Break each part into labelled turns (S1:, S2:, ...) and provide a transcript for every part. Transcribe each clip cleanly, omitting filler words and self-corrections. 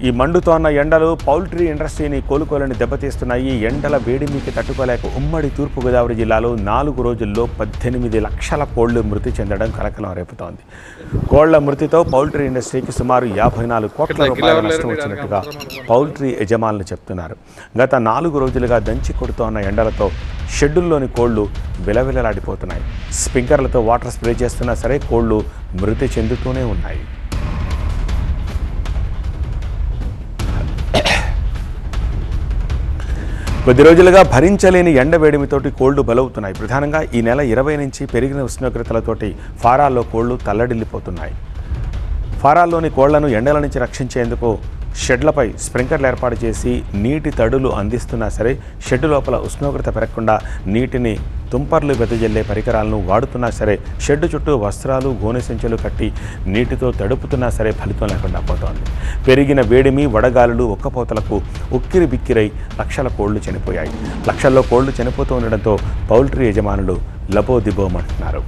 S1: ఈ మండుతోన్న ఎండలు పౌల్ట్రీ ఇండస్ట్రీని కోలుకోలేని దెబ్బతీస్తున్నాయి. ఎండల వేడిమికి తట్టుకోలేక ఉమ్మడి తూర్పుగోదావరి జిల్లాలో 4 రోజుల్లో 18 లక్షల కోళ్లు మృతి చెందడం కలకలం రేపుతోంది. కోళ్ల మృతితో పౌల్ట్రీ ఇండస్ట్రీకి సుమారు 54 కోట్ల రూపాయల నష్టం వచ్చినట్టుగా పౌల్ట్రీ యజమానులు చెప్తున్నారు. గత 4 రోజులుగా దంచి కొడుతోన్న ఎండలతో షెడ్యూల్లోని కోళ్లు విలవిలలాడిపోతున్నాయి. స్ప్రింక్లర్లతో వాటర్ స్ప్రే చేస్తున్నా సరే కోళ్లు మృతి చెందుతూనే ఉన్నాయి. కొద్ది రోజులుగా భరించలేని ఎండవేడిమితోటి కోళ్లు బలవుతున్నాయి. ప్రధానంగా ఈ నెల 20 నుంచి పెరిగిన ఉష్ణోగ్రతలతోటి ఫారాల్లో కోళ్లు తల్లడిల్లిపోతున్నాయి. ఫారాల్లోని కోళ్లను ఎండల నుంచి రక్షించేందుకు షెడ్లపై స్ప్రింక్లర్లు ఏర్పాటు చేసి నీటి తడులు అందిస్తున్నా సరే షెడ్ లోపల ఉష్ణోగ్రత పెరగకుండా నీటిని తుంపర్లు వెదజల్లే పరికరాలను వాడుతున్నా సరే షెడ్ చుట్టూ వస్త్రాలు గోనె సంచులు కట్టి నీటితో తడుపుతున్నా సరే ఫలితం లేకుండా పోతోంది. పెరిగిన వేడిమి వడగాలులు ఉక్కపోతలకు ఉక్కిరి బిక్కిరై లక్షల కోళ్లు చనిపోయాయి. లక్షల్లో కోళ్లు చనిపోతూ ఉండడంతో పౌల్ట్రీ యజమానులు లబోదిబోమంటున్నారు.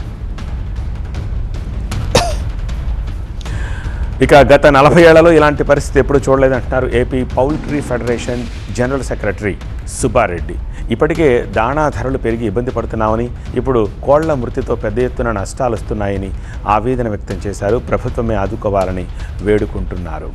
S1: ఇక గత 40 ఏళ్లలో ఇలాంటి పరిస్థితి ఎప్పుడు చూడలేదంటున్నారు AP poultry federation general secretary Subba Reddy. ఇప్పటికే దాణా ధరలు పెరిగి ఇబ్బంది పడుతున్నామని, ఇప్పుడు కోళ్ల మృతితో పెద్ద ఎత్తున నష్టాలు వస్తున్నాయని ఆవేదన వ్యక్తం చేశారు. ప్రభుత్వమే ఆదుకోవాలని వేడుకుంటున్నారు.